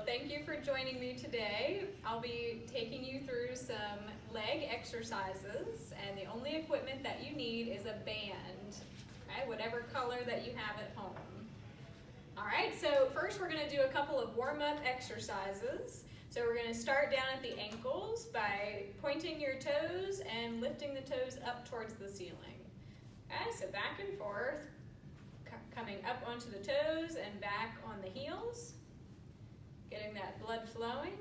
Thank you for joining me today. I'll be taking you through some leg exercises, and the only equipment that you need is a band, okay? Whatever color that you have at home. All right, so first we're gonna do a couple of warm-up exercises. So we're gonna start down at the ankles by pointing your toes and lifting the toes up towards the ceiling. Okay, so back and forth, coming up onto the toes and back on the heels. Getting that blood flowing.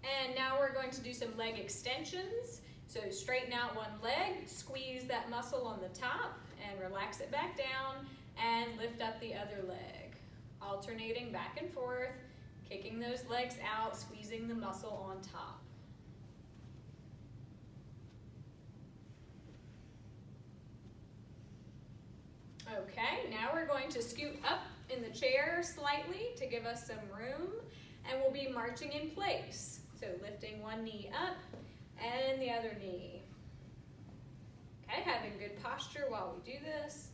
And now we're going to do some leg extensions. So straighten out one leg, squeeze that muscle on the top and relax it back down and lift up the other leg. Alternating back and forth, kicking those legs out, squeezing the muscle on top. Okay, now we're going to scoot up in the chair slightly to give us some room, and we'll be marching in place. So lifting one knee up and the other knee. Okay, having good posture while we do this,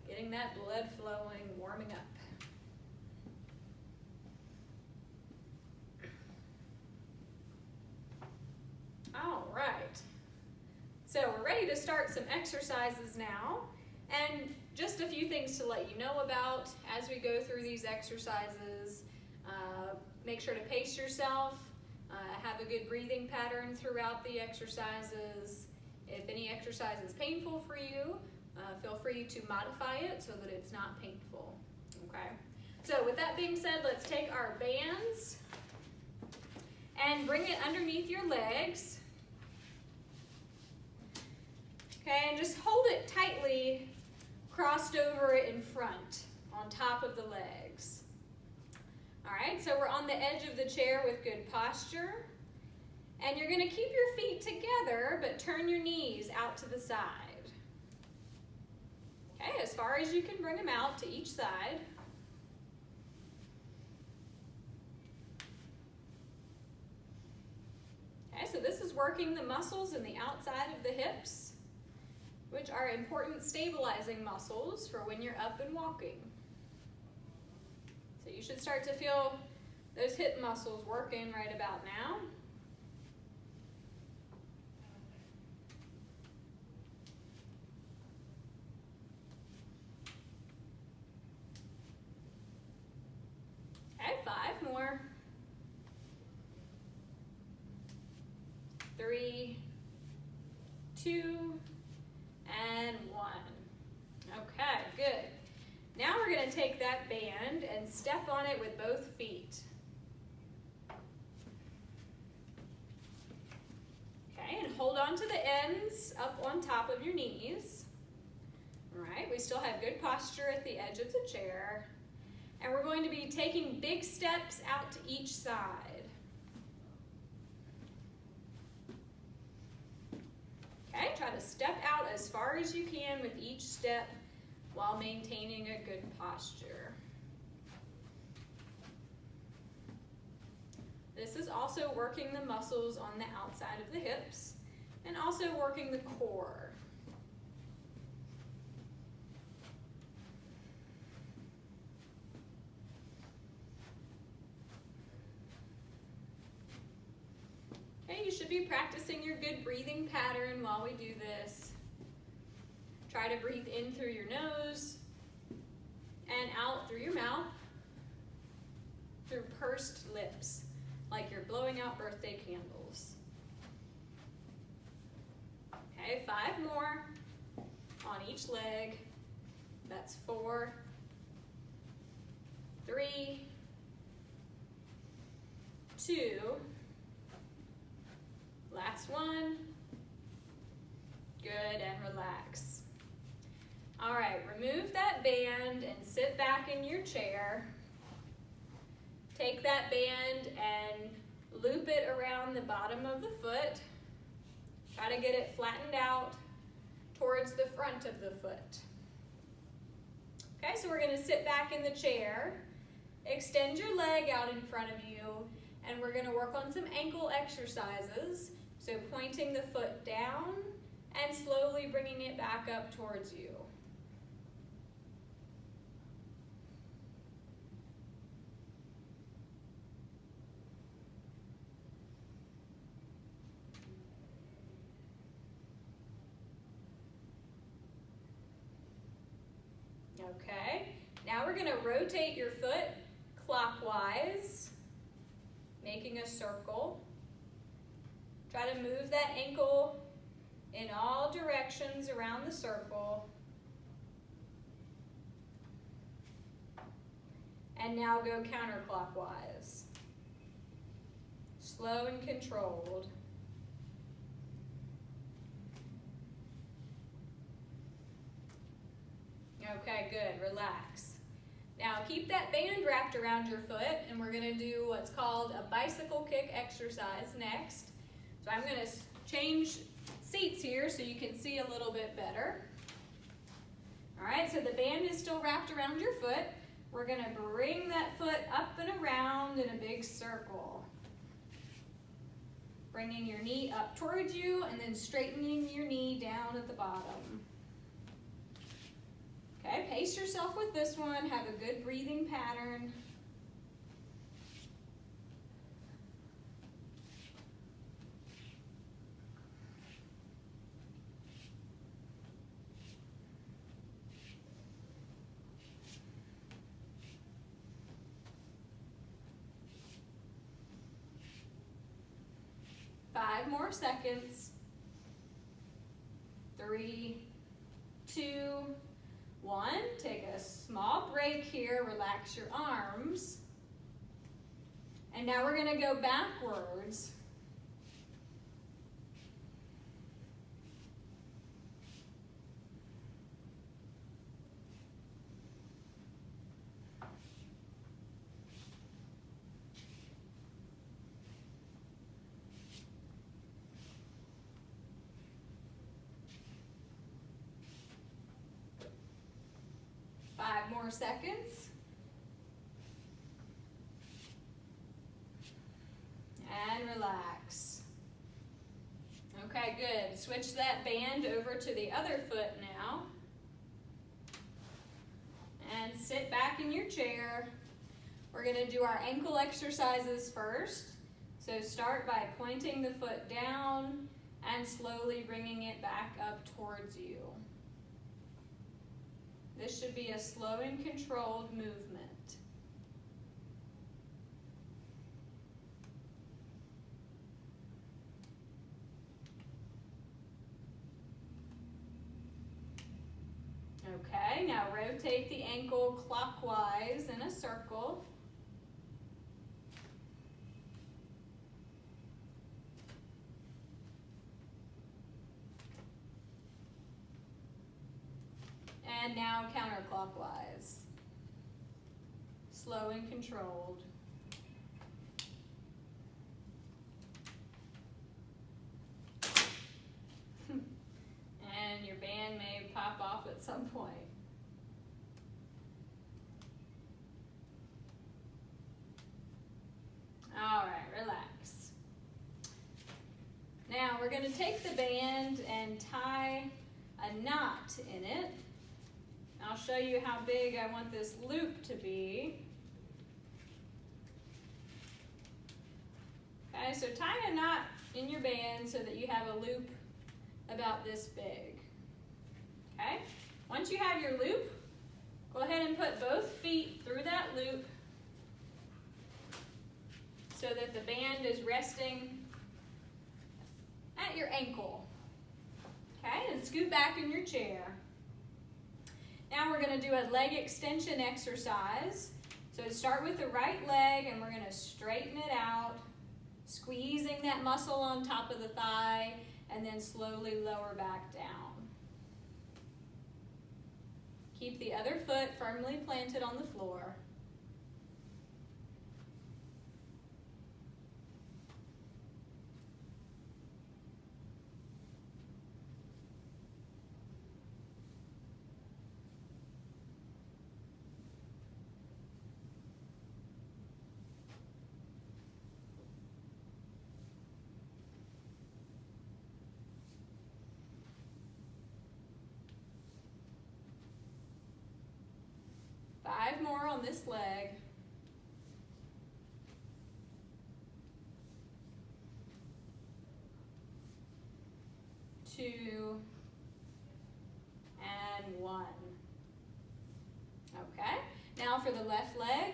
getting that blood flowing, warming up. All right, so we're ready to start some exercises now. And just a few things to let you know about as we go through these exercises. Make sure to pace yourself, have a good breathing pattern throughout the exercises. If any exercise is painful for you, feel free to modify it so that it's not painful, okay? So with that being said, let's take our bands and bring it underneath your legs. Okay, and just hold it tightly crossed over in front on top of the legs. All right, so we're on the edge of the chair with good posture. And you're gonna keep your feet together, but turn your knees out to the side. Okay, as far as you can bring them out to each side. Okay, so this is working the muscles in the outside of the hips, which are important stabilizing muscles for when you're up and walking. So you should start to feel those hip muscles working right about now. Okay, 5 more. 3, 2, and 1. Okay, good. Now we're going to take that band and step on it with both feet. Okay, and hold on to the ends up on top of your knees. All right, we still have good posture at the edge of the chair. And we're going to be taking big steps out to each side. Okay, try to step out as far as you can with each step while maintaining a good posture. This is also working the muscles on the outside of the hips and also working the core. Okay, you should be practicing your good breathing pattern while we do this. Try to breathe in through your nose and out through your mouth through pursed lips, like you're blowing out birthday candles. Okay, 5 more on each leg. That's 4, 3, 2, last one. Good, and relax. All right, remove that band and sit back in your chair. Take that band and loop it around the bottom of the foot. Try to get it flattened out towards the front of the foot. Okay, so we're going to sit back in the chair, extend your leg out in front of you, and we're going to work on some ankle exercises. So pointing the foot down and slowly bringing it back up towards you. Okay, now we're gonna rotate your foot clockwise, making a circle. Try to move that ankle in all directions around the circle. And now go counterclockwise. Slow and controlled. Okay, good, relax. Now keep that band wrapped around your foot, and we're gonna do what's called a bicycle kick exercise next. So I'm gonna change seats here so you can see a little bit better. All right, so the band is still wrapped around your foot. We're gonna bring that foot up and around in a big circle. Bringing your knee up towards you and then straightening your knee down at the bottom. Okay, pace yourself with this one. Have a good breathing pattern. Five more seconds. 3, 2, 1. Take a small break here. Relax your arms. And now we're going to go backwards. Five more seconds. And relax. Okay, good. Switch that band over to the other foot now. And sit back in your chair. We're going to do our ankle exercises first. So start by pointing the foot down and slowly bringing it back up towards you. This should be a slow and controlled movement. Okay, now rotate the ankle clockwise in a circle. And now counterclockwise. Slow and controlled. And your band may pop off at some point. All right, relax. Now we're going to take the band and tie a knot in it. I'll show you how big I want this loop to be. Okay, so tie a knot in your band so that you have a loop about this big. Okay, once you have your loop, go ahead and put both feet through that loop so that the band is resting at your ankle. Okay, and scoot back in your chair. Now we're going to do a leg extension exercise. So start with the right leg and we're going to straighten it out, squeezing that muscle on top of the thigh and then slowly lower back down. Keep the other foot firmly planted on the floor. Five more on this leg. 2 and 1. Okay, now for the left leg,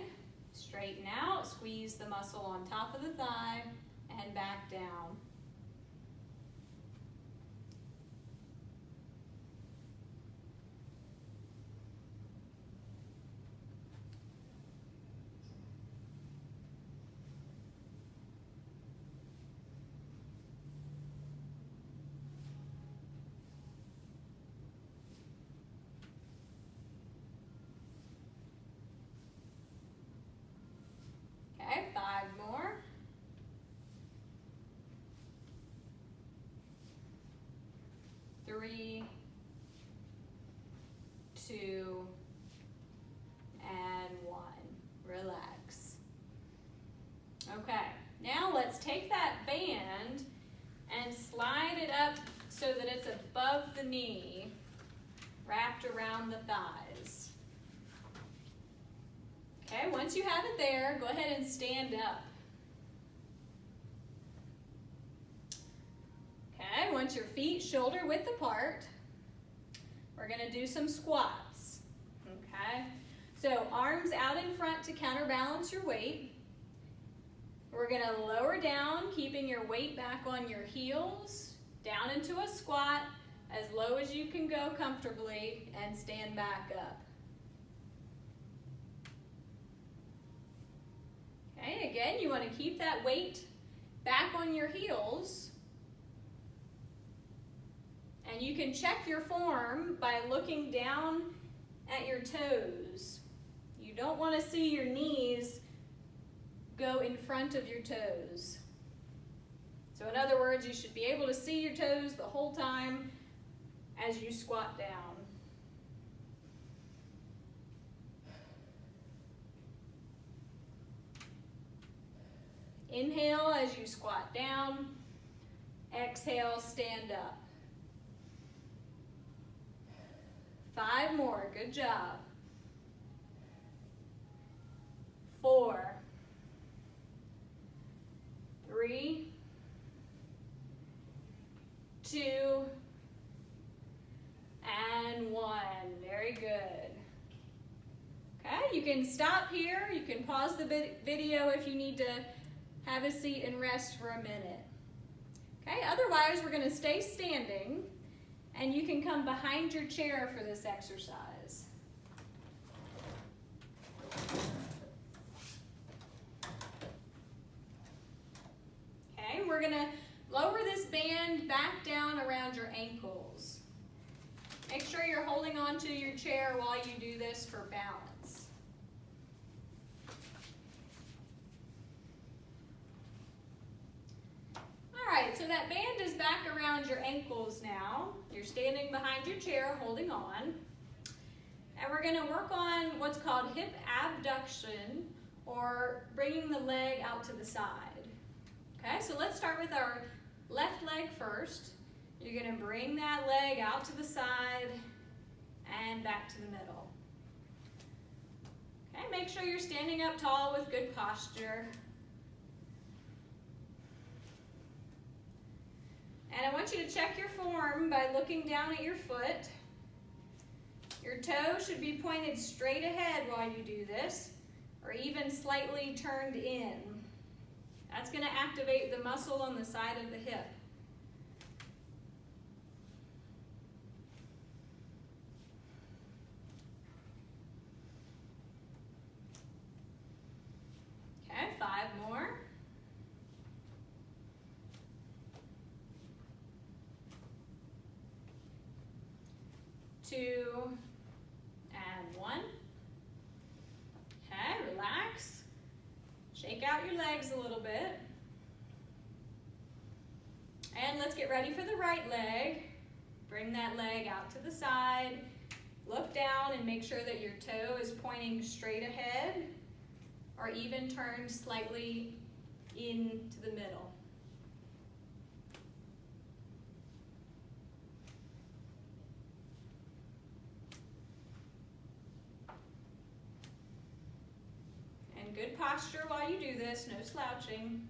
straighten out, squeeze the muscle on top of the thigh, and back down. Okay, 5 more. 3, 2, and 1. Relax. Okay, now let's take that band and slide it up so that it's above the knee, wrapped around the thighs. Okay, once you have it there, go ahead and stand up. Okay, once your feet shoulder width apart, we're going to do some squats. Okay, so arms out in front to counterbalance your weight. We're going to lower down, keeping your weight back on your heels, down into a squat as low as you can go comfortably, and stand back up. Okay, again, you want to keep that weight back on your heels. And you can check your form by looking down at your toes. You don't want to see your knees go in front of your toes. So in other words, you should be able to see your toes the whole time as you squat down. Inhale as you squat down. Exhale, stand up. 5 more, good job. 4, 3, 2, and 1. Very good. Okay, you can stop here. You can pause the video if you need to have a seat and rest for a minute. Okay, otherwise we're going to stay standing, and you can come behind your chair for this exercise. Okay, we're going to lower this band back down around your ankles. Make sure you're holding on to your chair while you do this for balance. Alright, so that band is back around your ankles now. You're standing behind your chair holding on. And we're going to work on what's called hip abduction, or bringing the leg out to the side. Okay, so let's start with our left leg first. You're going to bring that leg out to the side and back to the middle. Okay, make sure you're standing up tall with good posture. And I want you to check your form by looking down at your foot. Your toe should be pointed straight ahead while you do this, or even slightly turned in. That's going to activate the muscle on the side of the hip. Okay, 5 more. 2, and 1. Okay, relax. Shake out your legs a little bit. And let's get ready for the right leg. Bring that leg out to the side. Look down and make sure that your toe is pointing straight ahead, or even turned slightly into the middle. And good posture while you do this, no slouching.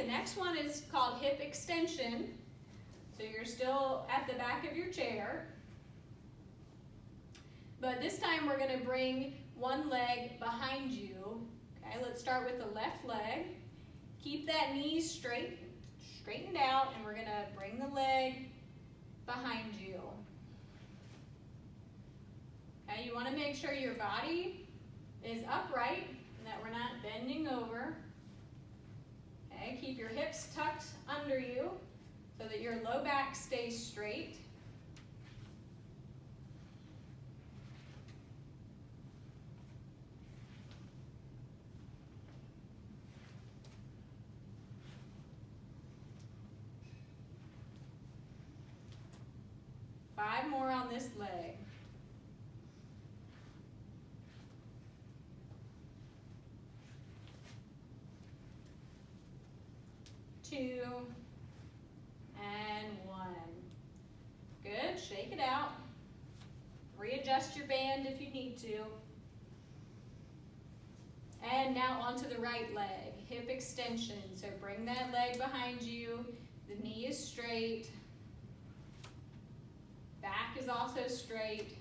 the next one is called hip extension. So you're still at the back of your chair. But this time we're going to bring one leg behind you. Okay, let's start with the left leg. Keep that knee straightened out, and we're going to bring the leg behind you. Okay, you want to make sure your body is upright and that we're not bending over. Okay, keep your hips tucked under you so that your low back stays straight. Five more on this leg. Two, and one. Good, shake it out. Readjust your band if you need to. And now onto the right leg, hip extension. So bring that leg behind you, the knee is straight, back is also straight.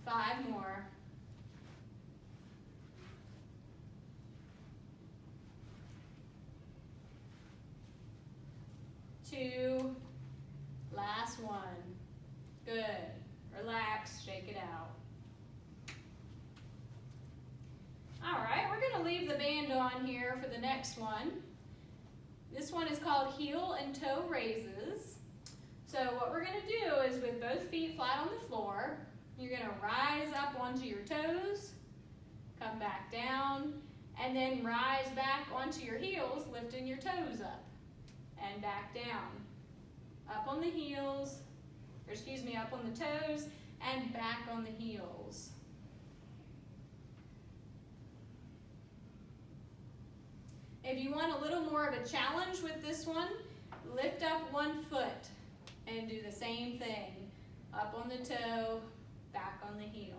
Five more. Two, last one. Good. Relax, shake it out. All right, we're going to leave the band on here for the next one. This one is called heel and toe raises. So what we're going to do is with both feet flat on the floor, you're going to rise up onto your toes, come back down, and then rise back onto your heels, lifting your toes up and back down. Up on the heels, up on the toes and back on the heels. If you want a little more of a challenge with this one, lift up one foot and do the same thing. Up on the toe, back on the heel.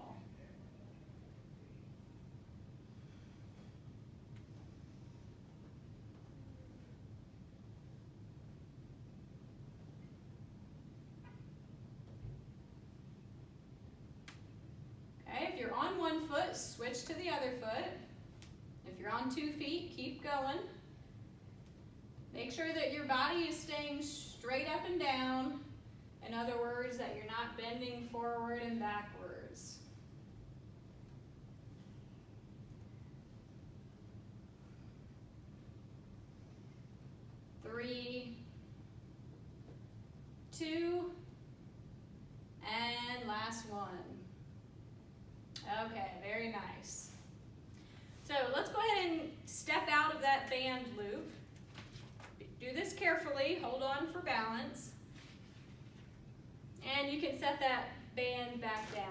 Okay, if you're on one foot, switch to the other foot. If you're on 2 feet, keep going. Make sure that your body is staying straight up and down. In other words, that you're not bending forward and backwards. Three, two, and last one. Okay, very nice. So let's go ahead and step out of that band loop. Do this carefully, hold on for balance. And you can set that band back down.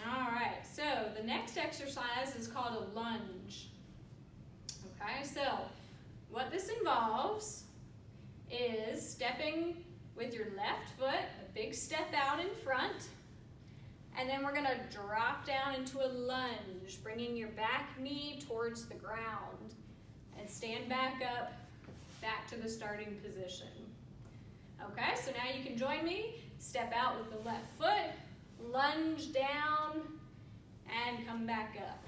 All right, so the next exercise is called a lunge. Okay, so what this involves is stepping with your left foot, a big step out in front, and then we're gonna drop down into a lunge, bringing your back knee towards the ground, and stand back up, back to the starting position. Okay, so now you can join me. Step out with the left foot, lunge down, and come back up.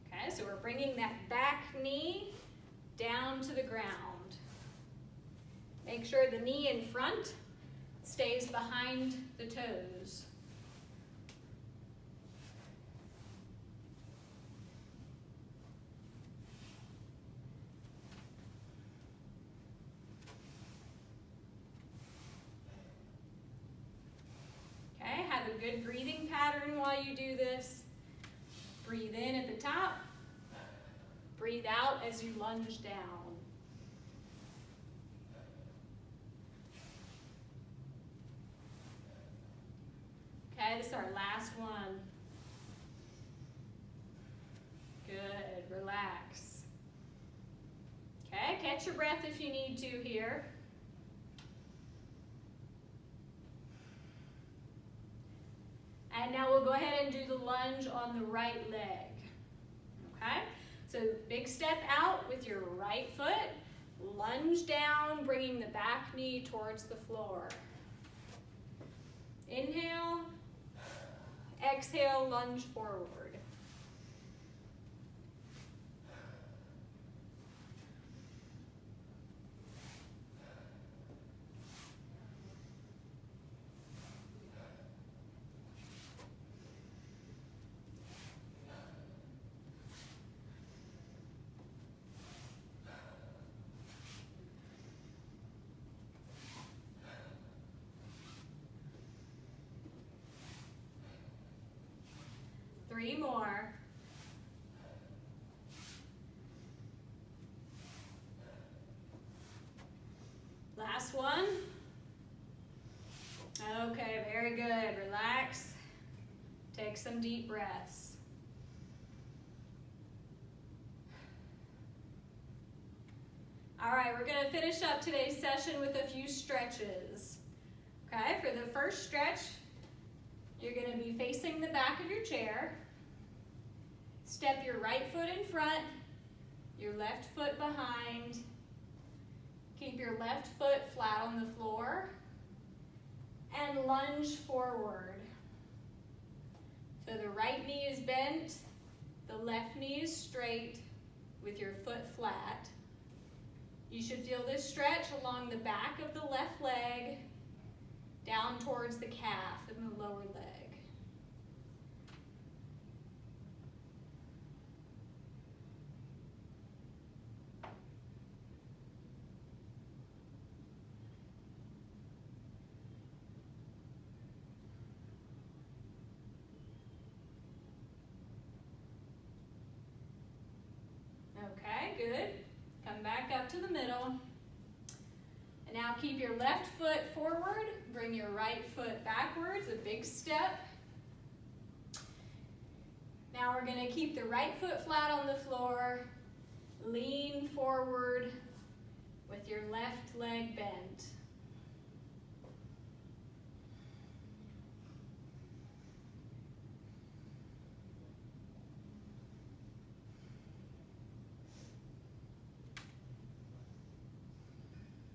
Okay, so we're bringing that back knee down to the ground. Make sure the knee in front stays behind the toes. Okay, have a good breathing pattern while you do this. Breathe in at the top. Breathe out as you lunge down. this is our last one. Good, relax. Okay, catch your breath if you need to here. And now we'll go ahead and do the lunge on the right leg. Okay, so big step out with your right foot, lunge down, bringing the back knee towards the floor. Inhale, exhale, lunge forward. Three more. Last one. Okay, very good. Relax. Take some deep breaths. All right, we're going to finish up today's session with a few stretches. Okay, for the first stretch, you're going to be facing the back of your chair. Step your right foot in front, your left foot behind. Keep your left foot flat on the floor and lunge forward. So the right knee is bent, the left knee is straight with your foot flat. You should feel this stretch along the back of the left leg, down towards the calf and the lower leg. Okay, good. Come back up to the middle. And now keep your left foot forward. Bring your right foot backwards, a big step. Now we're going to keep the right foot flat on the floor. Lean forward with your left leg bent.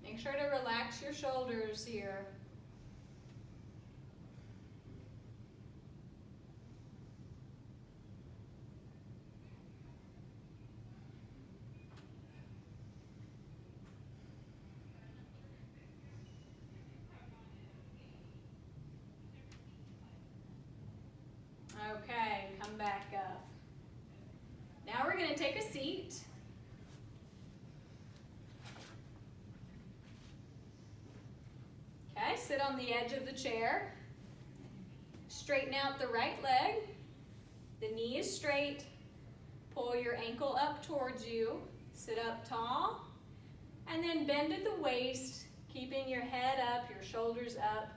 Make sure to relax your shoulders here. Okay, come back up. Now we're going to take a seat. Okay, sit on the edge of the chair. Straighten out the right leg. The knee is straight. Pull your ankle up towards you. Sit up tall. And then bend at the waist, keeping your head up, your shoulders up.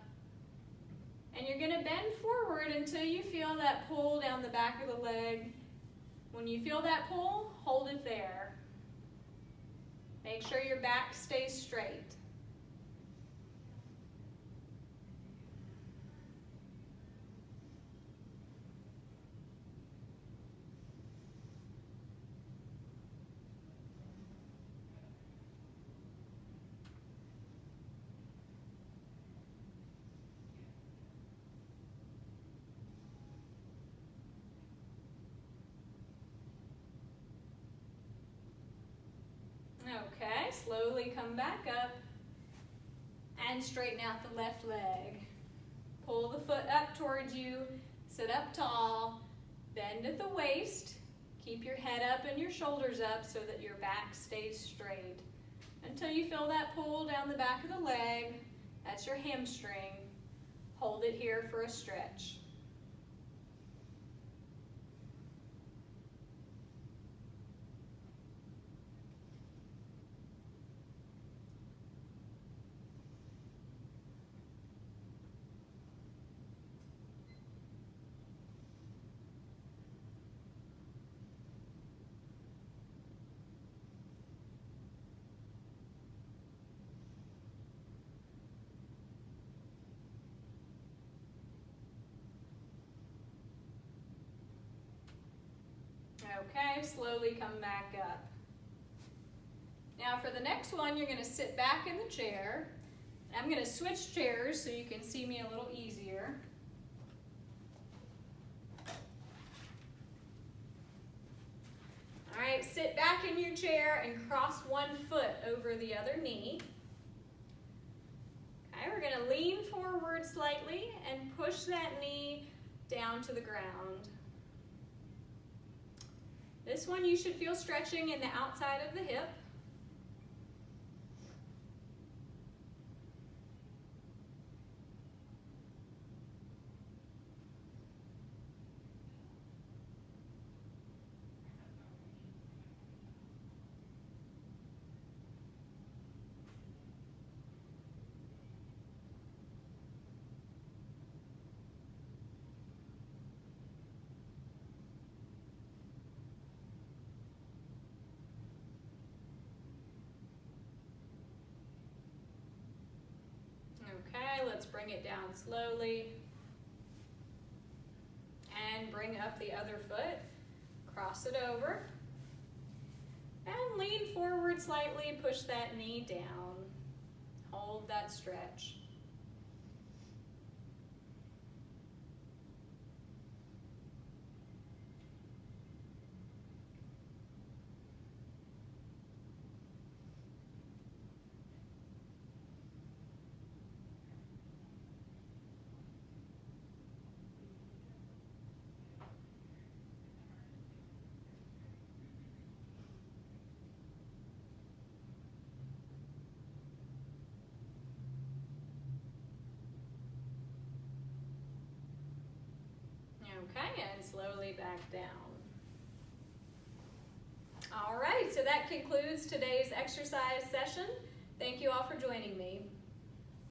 And you're going to bend forward until you feel that pull down the back of the leg. When you feel that pull, hold it there. Make sure your back stays straight. Okay, slowly come back up and straighten out the left leg. Pull the foot up towards you, sit up tall, bend at the waist, keep your head up and your shoulders up so that your back stays straight. Until you feel that pull down the back of the leg, that's your hamstring. Hold it here for a stretch. Okay, slowly come back up. Now for the next one, you're going to sit back in the chair. I'm going to switch chairs so you can see me a little easier. All right, sit back in your chair and cross one foot over the other knee. Okay, we're going to lean forward slightly and push that knee down to the ground. This one you should feel stretching in the outside of the hip. Okay, let's bring it down slowly. And bring up the other foot. Cross it over. And lean forward slightly, push that knee down. Hold that stretch. Okay, and slowly back down. All right, so that concludes today's exercise session. Thank you all for joining me.